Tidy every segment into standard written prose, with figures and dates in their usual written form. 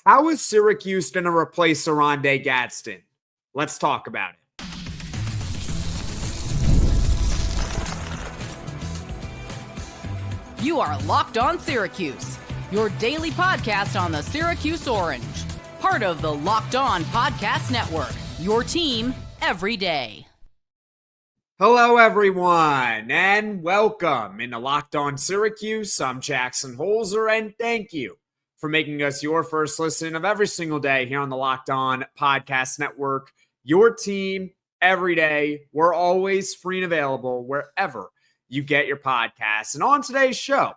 How is Syracuse going to replace Oronde Gadsden? Let's talk about it. You are Locked On Syracuse, your daily podcast on the Syracuse Orange. Part of the Locked On Podcast Network, your team every day. Hello, everyone, and welcome into Locked On Syracuse. I'm Jackson Holzer, and thank you for making us your first listen of every single day here on the Locked On Podcast Network, your team every day. We're always free and available wherever you get your podcasts. And on today's show,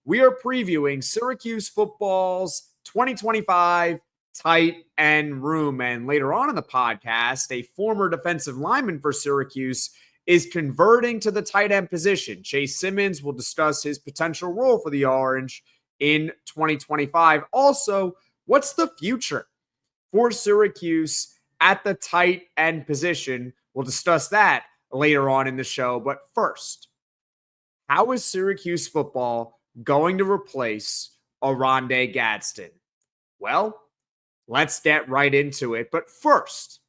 we are previewing Syracuse football's 2025 tight end room. And later on in the podcast, a former defensive lineman for Syracuse is converting to the tight end position. Chase Simmons will discuss his potential role for the Orange in 2025. Also, what's the future for Syracuse at the tight end position? We'll discuss that later on in the show. But first, how is Syracuse football going to replace Oronde Gadsden? Well, let's get right into it. But first,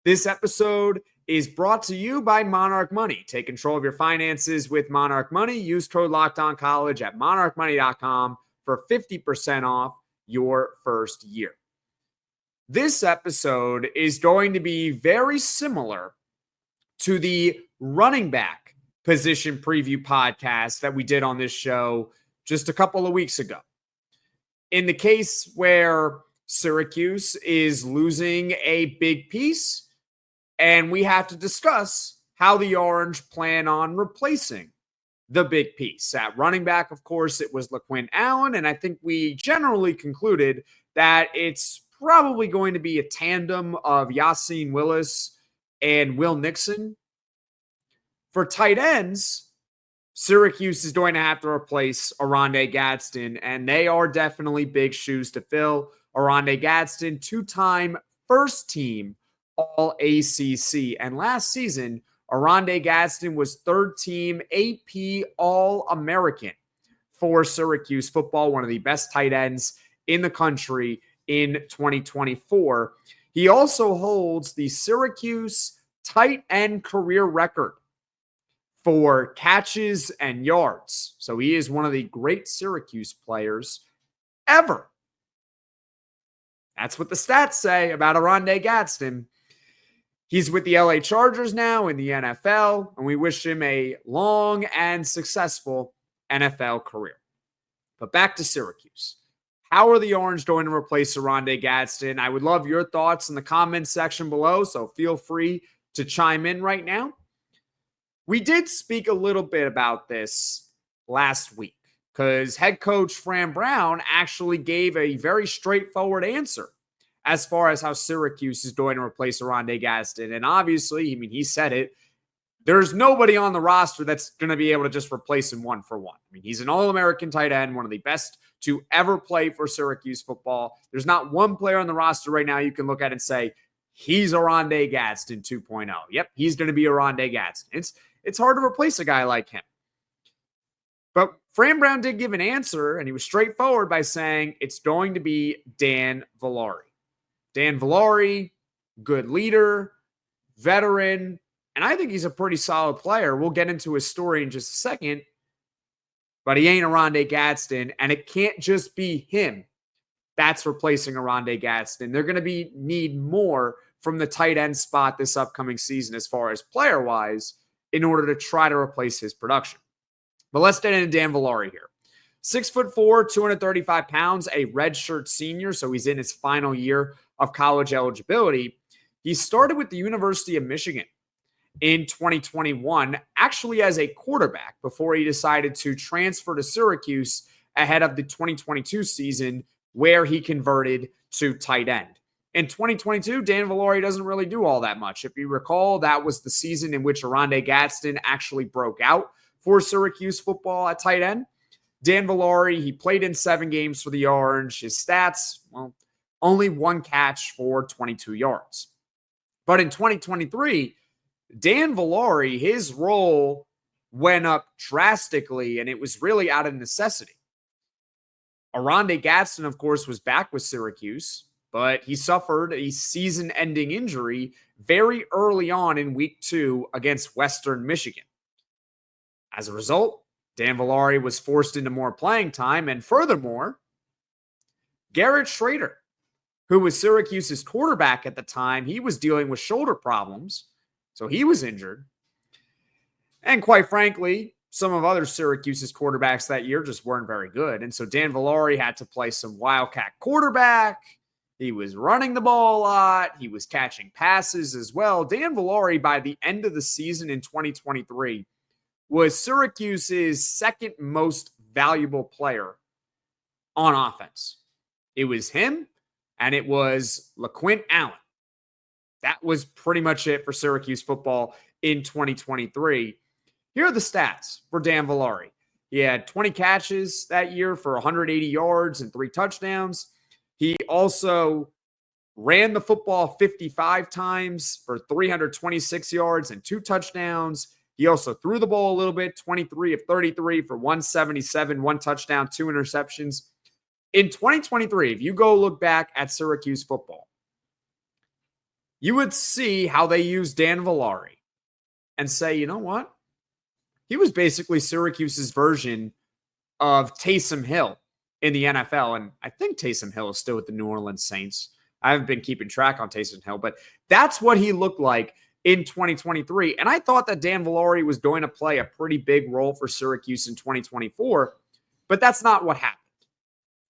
this episode is brought to you by Monarch Money. Take control of your finances with Monarch Money. Use code LOCKEDONCollege at monarchmoney.com for 50% off your first year. This episode is going to be very similar to the running back position preview podcast that we did on this show just a couple of weeks ago. In the case where Syracuse is losing a big piece, and we have to discuss how the Orange plan on replacing the big piece. At running back, of course, it was LaQuinn Allen, and I think we generally concluded that it's probably going to be a tandem of Yassine Willis and Will Nixon. For tight ends, Syracuse is going to have to replace Oronde Gadsden, and they are definitely big shoes to fill. Oronde Gadsden, two-time first-team All-ACC. And last season, Oronde Gadsden was third-team AP All-American for Syracuse football, one of the best tight ends in the country in 2024. He also holds the Syracuse tight end career record for catches and yards. So he is one of the great Syracuse players ever. That's what the stats say about Oronde Gadsden. He's with the LA Chargers now in the NFL, and we wish him a long and successful NFL career. But back to Syracuse. How are the Orange going to replace Oronde Gadsden? I would love your thoughts in the comments section below, so feel free to chime in right now. We did speak a little bit about this last week because head coach Fran Brown actually gave a very straightforward answer as far as how Syracuse is going to replace Oronde Gadsden. And obviously, he said it, there's nobody on the roster that's going to be able to just replace him one for one. He's an All-American tight end, one of the best to ever play for Syracuse football. There's not one player on the roster right now you can look at and say, he's Oronde Gadsden 2.0. Yep, he's going to be Oronde Gadsden. It's hard to replace a guy like him. But Fran Brown did give an answer, and he was straightforward by saying it's going to be Dan Villari. Dan Villari, good leader, veteran, and I think he's a pretty solid player. We'll get into his story in just a second, but he ain't Oronde Gadsden, and it can't just be him that's replacing Oronde Gadsden. They're going to need more from the tight end spot this upcoming season as far as player-wise in order to try to replace his production. But let's get into Dan Villari here. 6'4", 235 pounds, a redshirt senior, so he's in his final year of college eligibility. He started with the University of Michigan in 2021, actually as a quarterback, before he decided to transfer to Syracuse ahead of the 2022 season, where he converted to tight end. In 2022, Dan Villari doesn't really do all that much. If you recall, that was the season in which Oronde Gadsden actually broke out for Syracuse football at tight end. Dan Villari, he played in 7 games for the Orange. His stats, only 1 catch for 22 yards. But in 2023, Dan Villari, his role went up drastically, and it was really out of necessity. Oronde Gadsden, of course, was back with Syracuse, but he suffered a season-ending injury very early on in week 2 against Western Michigan. As a result, Dan Villari was forced into more playing time, and furthermore, Garrett Schrader, who was Syracuse's quarterback at the time, he was dealing with shoulder problems, so he was injured. And quite frankly, some of other Syracuse's quarterbacks that year just weren't very good. And so Dan Villari had to play some Wildcat quarterback. He was running the ball a lot. He was catching passes as well. Dan Villari, by the end of the season in 2023, was Syracuse's second most valuable player on offense. It was him, and it was LaQuint Allen. That was pretty much it for Syracuse football in 2023. Here are the stats for Dan Villari. He had 20 catches that year for 180 yards and 3 touchdowns. He also ran the football 55 times for 326 yards and 2 touchdowns. He also threw the ball a little bit, 23 of 33 for 177, 1 touchdown, 2 interceptions. In 2023, if you go look back at Syracuse football, you would see how they used Dan Villari and say, you know what? He was basically Syracuse's version of Taysom Hill in the NFL. And I think Taysom Hill is still with the New Orleans Saints. I haven't been keeping track on Taysom Hill, but that's what he looked like in 2023. And I thought that Dan Villari was going to play a pretty big role for Syracuse in 2024, but that's not what happened.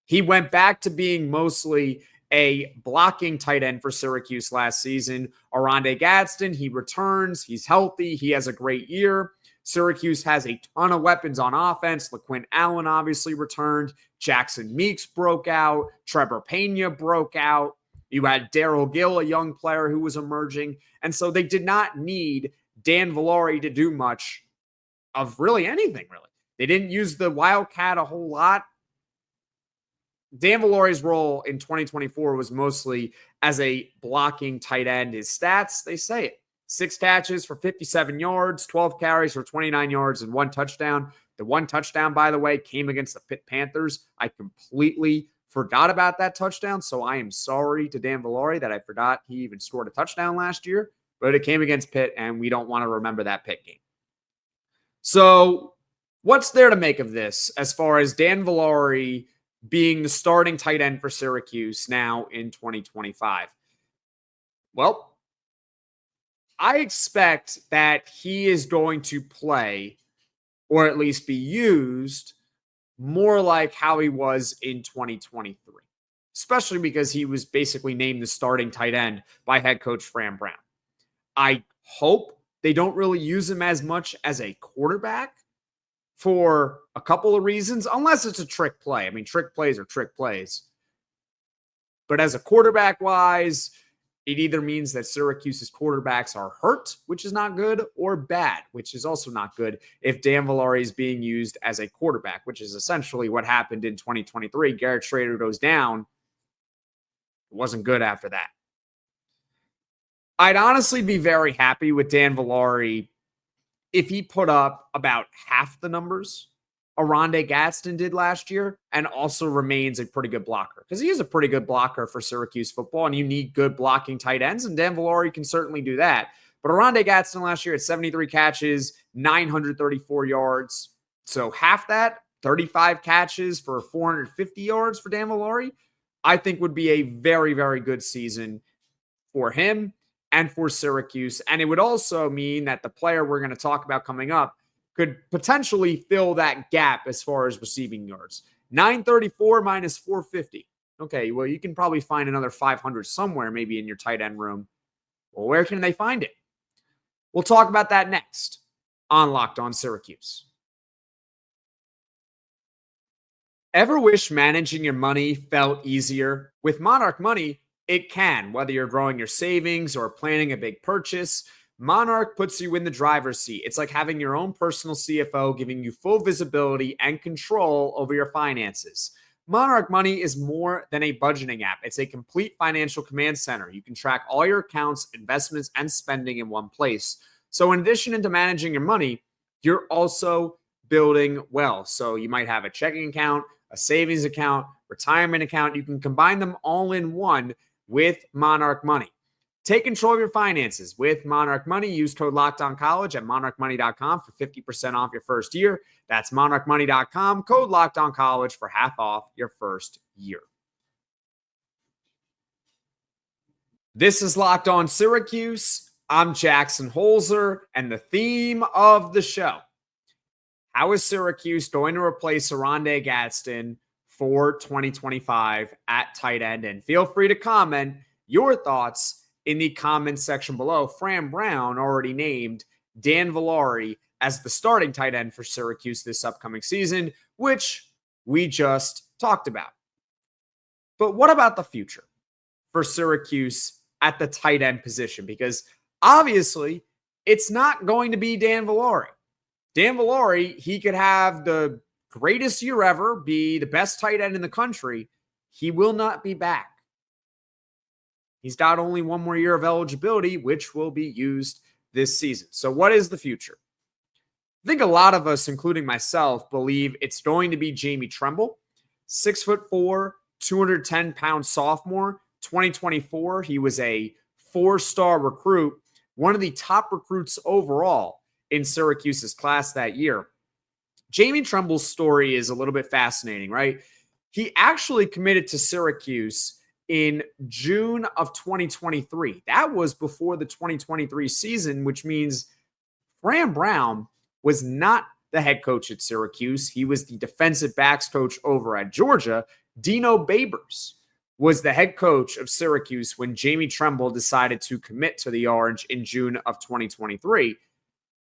He went back to being mostly a blocking tight end for Syracuse last season. Oronde Gadsden, he returns. He's healthy. He has a great year. Syracuse has a ton of weapons on offense. LaQuint Allen obviously returned. Jackson Meeks broke out. Trevor Pena broke out. You had Daryl Gill, a young player who was emerging. And so they did not need Dan Villari to do much of really anything, really. They didn't use the Wildcat a whole lot. Dan Villari's role in 2024 was mostly as a blocking tight end. His stats, they say it. 6 catches for 57 yards, 12 carries for 29 yards, and 1 touchdown. The 1 touchdown, by the way, came against the Pitt Panthers. I completely forgot about that touchdown, so I am sorry to Dan Villari that I forgot he even scored a touchdown last year, but it came against Pitt, and we don't want to remember that Pitt game. So what's there to make of this as far as Dan Villari being the starting tight end for Syracuse now in 2025? Well, I expect that he is going to play, or at least be used, more like how he was in 2023, especially because he was basically named the starting tight end by head coach Fran Brown. I hope they don't really use him as much as a quarterback for a couple of reasons, unless it's a trick play. I mean, trick plays are trick plays. But as a quarterback-wise, it either means that Syracuse's quarterbacks are hurt, which is not good, or bad, which is also not good if Dan Villari is being used as a quarterback, which is essentially what happened in 2023. Garrett Schrader goes down. It wasn't good after that. I'd honestly be very happy with Dan Villari if he put up about half the numbers Oronde Gadsden did last year and also remains a pretty good blocker, because he is a pretty good blocker for Syracuse football, and you need good blocking tight ends, and Dan Villari can certainly do that. But Oronde Gadsden last year had 73 catches, 934 yards. So half that, 35 catches for 450 yards for Dan Villari, I think would be a very, very good season for him and for Syracuse. And it would also mean that the player we're going to talk about coming up could potentially fill that gap as far as receiving yards. 934 minus 450. Okay, well, you can probably find another 500 somewhere, maybe in your tight end room. Well, where can they find it? We'll talk about that next on Locked On Syracuse. Ever wish managing your money felt easier? With Monarch Money, it can. Whether you're growing your savings or planning a big purchase, Monarch puts you in the driver's seat. It's like having your own personal CFO, giving you full visibility and control over your finances. Monarch Money is more than a budgeting app. It's a complete financial command center. You can track all your accounts, investments, and spending in one place. So in addition to managing your money, you're also building wealth. So you might have a checking account, a savings account, retirement account. You can combine them all in one with Monarch Money. Take control of your finances with Monarch Money. Use code LOCKEDONCollege at monarchmoney.com for 50% off your first year. That's monarchmoney.com, code LOCKEDONCollege for half off your first year. This is Locked On Syracuse. I'm Jackson Holzer, and the theme of the show: how is Syracuse going to replace Oronde Gadsden for 2025 at tight end? And feel free to comment your thoughts in the comments section below. Fran Brown already named Dan Villari as the starting tight end for Syracuse this upcoming season, which we just talked about. But what about the future for Syracuse at the tight end position? Because obviously it's not going to be Dan Villari. Dan Villari, he could have the greatest year ever, be the best tight end in the country. He will not be back. He's got only one more year of eligibility, which will be used this season. So what is the future? I think a lot of us, including myself, believe it's going to be Jamie Tremble, 6'4", 210-pound sophomore. 2024, he was a 4-star recruit, one of the top recruits overall in Syracuse's class that year. Jamie Tremble's story is a little bit fascinating, right? He actually committed to Syracuse in June of 2023. That was before the 2023 season, which means Fran Brown was not the head coach at Syracuse. He was the defensive backs coach over at Georgia. Dino Babers was the head coach of Syracuse when Jamie Tremble decided to commit to the Orange in June of 2023.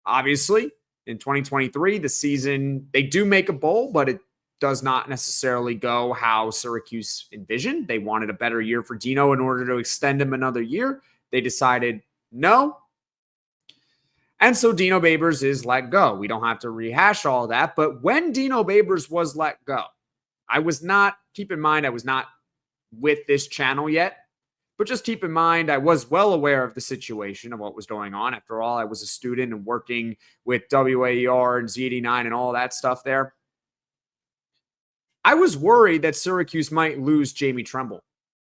Obviously, in 2023, the season, they do make a bowl, but it does not necessarily go how Syracuse envisioned. They wanted a better year for Dino in order to extend him another year. They decided no. And so Dino Babers is let go. We don't have to rehash all that. But when Dino Babers was let go, keep in mind, I was not with this channel yet, but just keep in mind, I was well aware of the situation of what was going on. After all, I was a student and working with WAER and Z89 and all that stuff there. I was worried that Syracuse might lose Jamie Tremble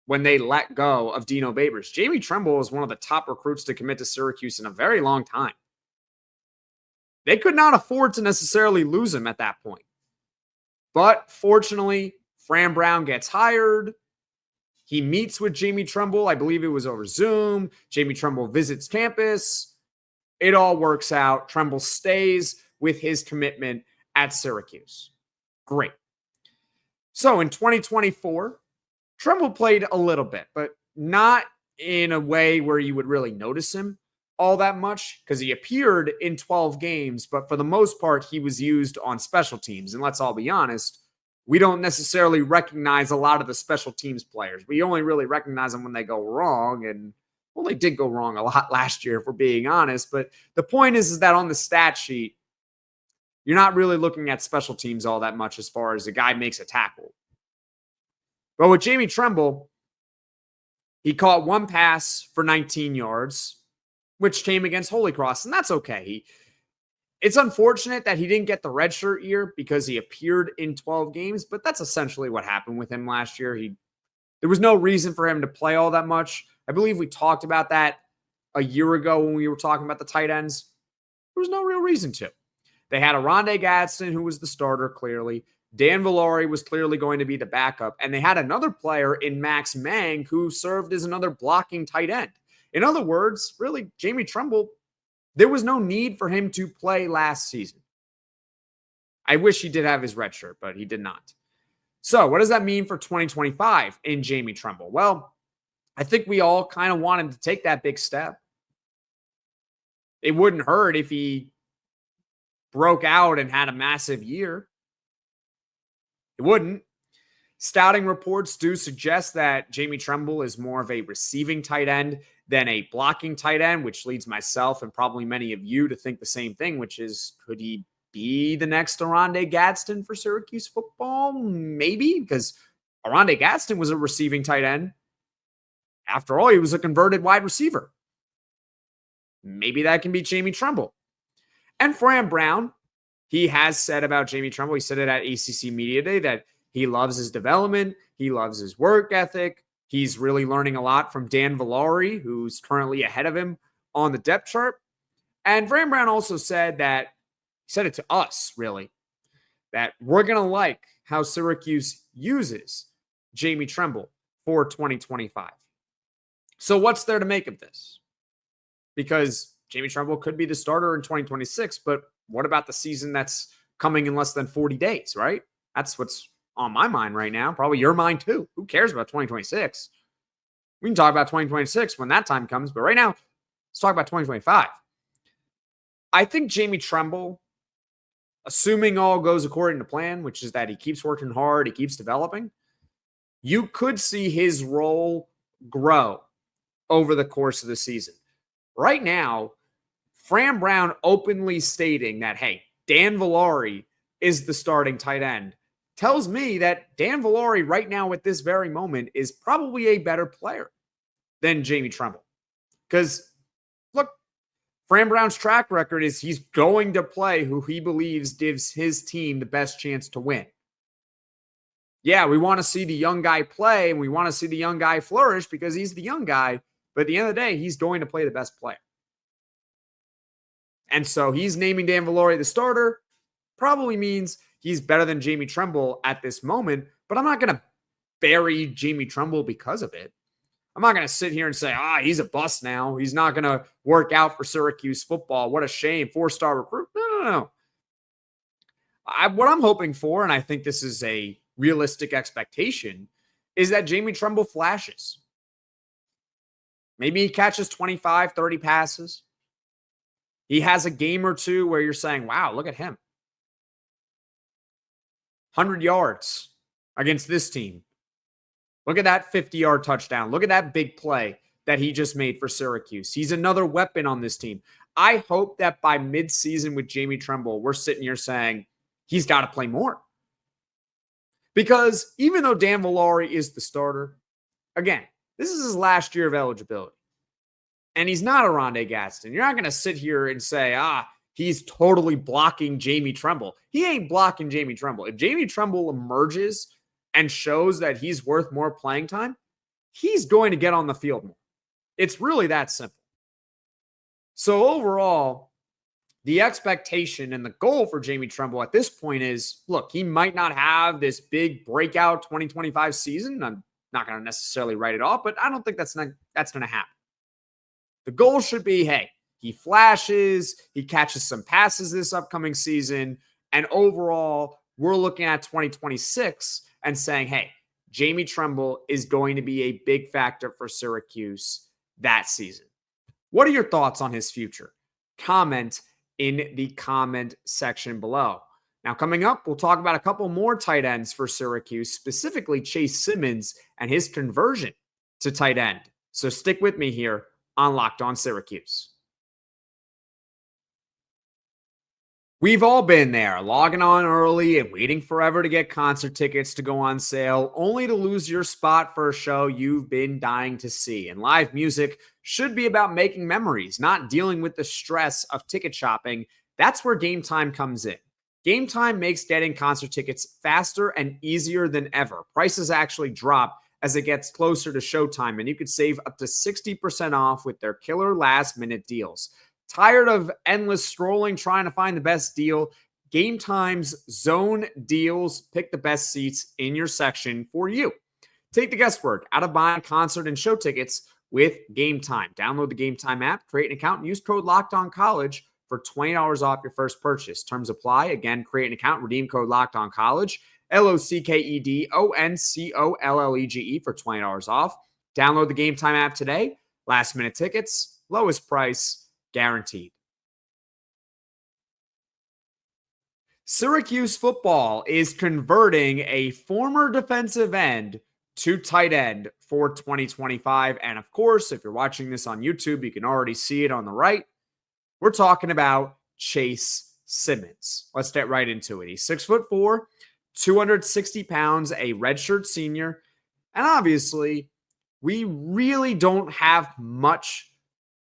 when they let go of Dino Babers. Jamie Tremble was one of the top recruits to commit to Syracuse in a very long time. They could not afford to necessarily lose him at that point. But fortunately, Fran Brown gets hired. He meets with Jamie Tremble. I believe it was over Zoom. Jamie Tremble visits campus. It all works out. Tremble stays with his commitment at Syracuse. Great. So in 2024, Tremble played a little bit, but not in a way where you would really notice him all that much, because he appeared in 12 games, but for the most part, he was used on special teams. And let's all be honest, we don't necessarily recognize a lot of the special teams players. We only really recognize them when they go wrong. And well, they did go wrong a lot last year, if we're being honest. But the point is that on the stat sheet, you're not really looking at special teams all that much as far as a guy makes a tackle. But with Jamie Tremble, he caught one pass for 19 yards, which came against Holy Cross, and that's okay. It's unfortunate that he didn't get the redshirt year because he appeared in 12 games, but that's essentially what happened with him last year. There was no reason for him to play all that much. I believe we talked about that a year ago when we were talking about the tight ends. There was no real reason to. They had Oronde Gadsden, who was the starter, clearly. Dan Villari was clearly going to be the backup. And they had another player in Max Mang who served as another blocking tight end. In other words, really, Jamie Tremble, there was no need for him to play last season. I wish he did have his red shirt, but he did not. So what does that mean for 2025 in Jamie Tremble? Well, I think we all kind of wanted to take that big step. It wouldn't hurt if he broke out and had a massive year. It wouldn't. Scouting reports do suggest that Jamie Tremble is more of a receiving tight end than a blocking tight end, which leads myself and probably many of you to think the same thing, which is, could he be the next Oronde Gadsden for Syracuse football? Maybe, because Oronde Gadsden was a receiving tight end. After all, he was a converted wide receiver. Maybe that can be Jamie Tremble. And Fran Brown, he has said about Jamie Tremble, he said it at ACC Media Day, that He loves his development. He loves his work ethic. He's really learning a lot from Dan Villari, who's currently ahead of him on the depth chart. And Fran Brown also said that, he said it to us, really, that we're going to like how Syracuse uses Jamie Tremble for 2025. So what's there to make of this? Because Jamie Tremble could be the starter in 2026, but what about the season that's coming in less than 40 days, right? That's what's on my mind right now. Probably your mind too. Who cares about 2026? We can talk about 2026 when that time comes, but right now, let's talk about 2025. I think Jamie Tremble, assuming all goes according to plan, which is that he keeps working hard, he keeps developing, you could see his role grow over the course of the season. Right now, Fran Brown openly stating that, hey, Dan Villari is the starting tight end tells me that Dan Villari right now at this very moment is probably a better player than Jamie Tremble. Because, look, Fran Brown's track record is he's going to play who he believes gives his team the best chance to win. Yeah, we want to see the young guy play and we want to see the young guy flourish because he's the young guy. But at the end of the day, he's going to play the best player. And so he's naming Dan Villari the starter. Probably means he's better than Jamie Tremble at this moment. But I'm not going to bury Jamie Tremble because of it. I'm not going to sit here and say, he's a bust now. He's not going to work out for Syracuse football. What a shame. 4-star recruit. No. What I'm hoping for, and I think this is a realistic expectation, is that Jamie Tremble flashes. Maybe he catches 25, 30 passes. He has a game or two where you're saying, wow, look at him. 100 yards against this team. Look at that 50-yard touchdown. Look at that big play that he just made for Syracuse. He's another weapon on this team. I hope that by midseason with Jamie Tremble, we're sitting here saying he's got to play more. Because even though Dan Villari is the starter, again, this is his last year of eligibility. And he's not Oronde Gadsden. You're not going to sit here and say, he's totally blocking Jamie Tremble. He ain't blocking Jamie Tremble. If Jamie Tremble emerges and shows that he's worth more playing time, he's going to get on the field more. It's really that simple. So overall, the expectation and the goal for Jamie Tremble at this point is, look, he might not have this big breakout 2025 season. I'm not going to necessarily write it off, but I don't think that's going to happen. The goal should be, hey, he flashes, he catches some passes this upcoming season, and overall, we're looking at 2026 and saying, hey, Jamie Tremble is going to be a big factor for Syracuse that season. What are your thoughts on his future? Comment in the comment section below. Now, coming up, we'll talk about a couple more tight ends for Syracuse, specifically Chase Simmons and his conversion to tight end. So stick with me here on Locked On Syracuse. We've all been there, logging on early and waiting forever to get concert tickets to go on sale, only to lose your spot for a show you've been dying to see. And live music should be about making memories, not dealing with the stress of ticket shopping. That's where Gametime comes in. Gametime makes getting concert tickets faster and easier than ever. Prices actually drop as it gets closer to showtime, and you could save up to 60% off with their killer last-minute deals. Tired of endless scrolling trying to find the best deal? Gametime's zone deals pick the best seats in your section for you. Take the guesswork out of buying concert and show tickets with Gametime. Download the Gametime app, create an account, and use code LOCKEDONCollege for $20 off your first purchase. Terms apply. Again, create an account, redeem code LOCKEDONCollege, LOCKEDONCOLLEGE for $20 off. Download the Gametime app today. Last minute tickets, lowest price guaranteed. Syracuse football is converting a former defensive end to tight end for 2025. And of course, if you're watching this on YouTube, you can already see it on the right. We're talking about Chase Simmons. Let's get right into it. He's 6'4", 260 pounds, a redshirt senior. And obviously, we really don't have much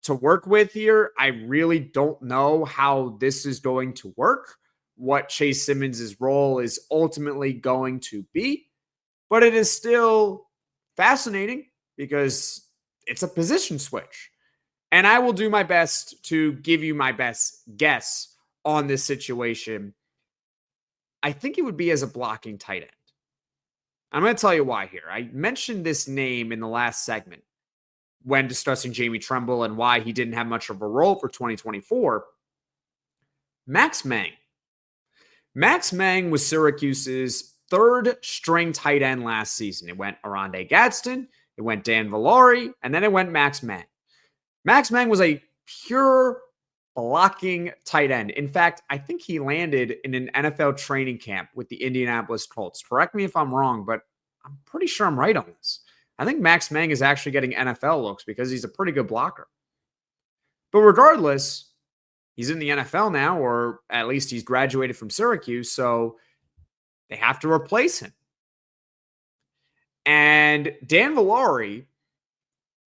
to work with here. I really don't know how this is going to work, what Chase Simmons' role is ultimately going to be. But it is still fascinating because it's a position switch. And I will do my best to give you my best guess on this situation. I think it would be as a blocking tight end. I'm going to tell you why here. I mentioned this name in the last segment when discussing Jamie Tremble and why he didn't have much of a role for 2024. Max Mang. Max Mang was Syracuse's third string tight end last season. It went Oronde Gadsden, it went Dan Villari, and then it went Max Mang. Max Mang was a pure blocking tight end. In fact, I think he landed in an NFL training camp with the Indianapolis Colts. Correct me if I'm wrong, but I'm pretty sure I'm right on this. I think Max Mang is actually getting NFL looks because he's a pretty good blocker. But regardless, he's in the NFL now, or at least he's graduated from Syracuse, so they have to replace him. And Dan Villari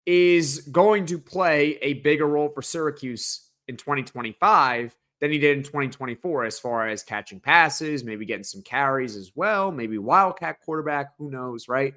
is going to play a bigger role for Syracuse in 2025 than he did in 2024 as far as catching passes, maybe getting some carries as well, maybe Wildcat quarterback, who knows, right?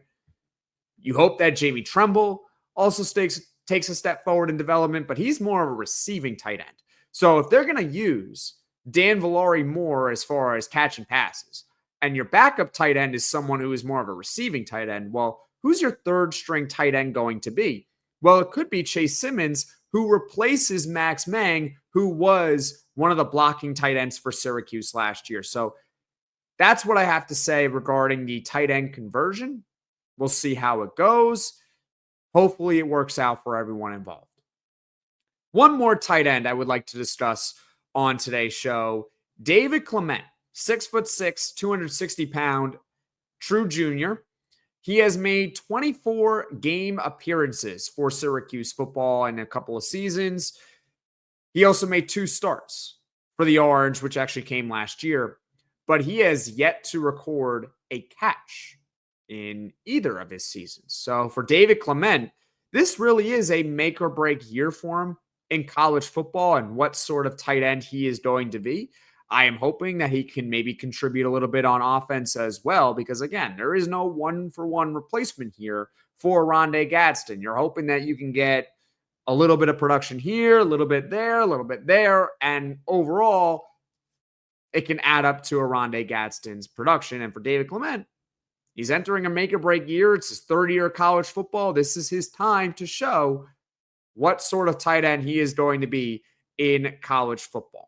You hope that Jamie Tremble also takes a step forward in development, but he's more of a receiving tight end. So if they're going to use Dan Villari more as far as catching passes, and your backup tight end is someone who is more of a receiving tight end, well, who's your third string tight end going to be? Well, it could be Chase Simmons, who replaces Max Mang, who was one of the blocking tight ends for Syracuse last year. So that's what I have to say regarding the tight end conversion. We'll see how it goes. Hopefully it works out for everyone involved. One more tight end I would like to discuss on today's show, David Clement, 6'6", 260-pound, true junior. He has made 24 game appearances for Syracuse football in a couple of seasons. He also made 2 starts for the Orange, which actually came last year, but he has yet to record a catch in either of his seasons. So for David Clement, this really is a make or break year for him in college football and what sort of tight end he is going to be. I am hoping that he can maybe contribute a little bit on offense as well, because again, there is no one-for-one replacement here for Oronde Gadsden. You're hoping that you can get a little bit of production here, a little bit there, and overall, it can add up to Oronde Gadsden's production. And for David Clement, he's entering a make-or-break year. It's his third year of college football. This is his time to show what sort of tight end he is going to be in college football.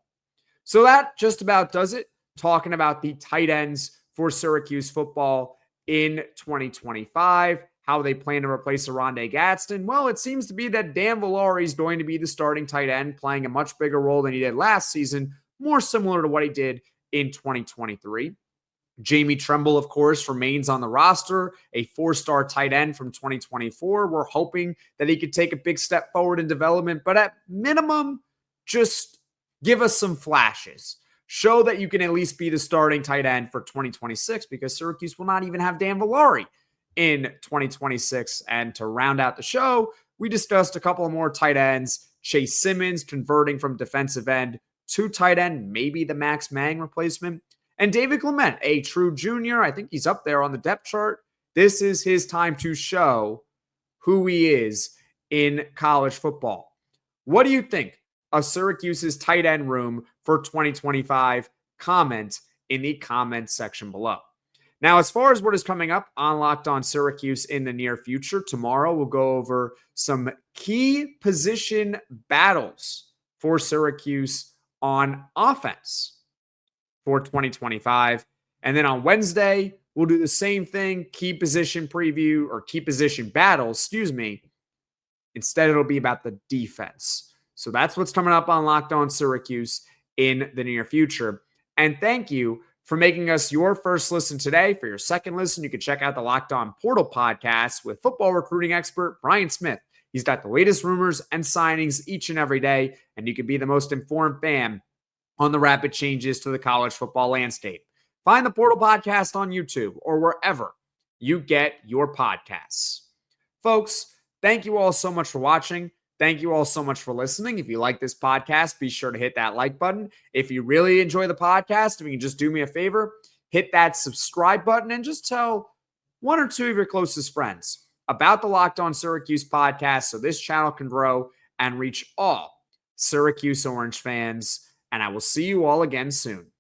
So that just about does it, talking about the tight ends for Syracuse football in 2025, how they plan to replace Oronde Gadsden. Well, it seems to be that Dan Villari is going to be the starting tight end, playing a much bigger role than he did last season, more similar to what he did in 2023. Jamie Tremble, of course, remains on the roster, a 4-star tight end from 2024. We're hoping that he could take a big step forward in development, but at minimum, just give us some flashes. Show that you can at least be the starting tight end for 2026, because Syracuse will not even have Dan Villari in 2026. And to round out the show, we discussed a couple of more tight ends. Chase Simmons converting from defensive end to tight end, maybe the Max Mang replacement. And David Clement, a true junior. I think he's up there on the depth chart. This is his time to show who he is in college football. What do you think of Syracuse's tight end room for 2025? Comment in the comments section below. Now, as far as what is coming up on Locked On Syracuse in the near future, tomorrow we'll go over some key position battles for Syracuse on offense for 2025. And then on Wednesday, we'll do the same thing, key position preview or key position battles, Instead, it'll be about the defense. So that's what's coming up on Locked On Syracuse in the near future. And thank you for making us your first listen today. For your second listen, you can check out the Locked On Portal podcast with football recruiting expert Brian Smith. He's got the latest rumors and signings each and every day, and you can be the most informed fan on the rapid changes to the college football landscape. Find the Portal podcast on YouTube or wherever you get your podcasts. Folks, thank you all so much for watching. Thank you all so much for listening. If you like this podcast, be sure to hit that like button. If you really enjoy the podcast, if you can just do me a favor, hit that subscribe button and just tell one or two of your closest friends about the Locked On Syracuse podcast so this channel can grow and reach all Syracuse Orange fans. And I will see you all again soon.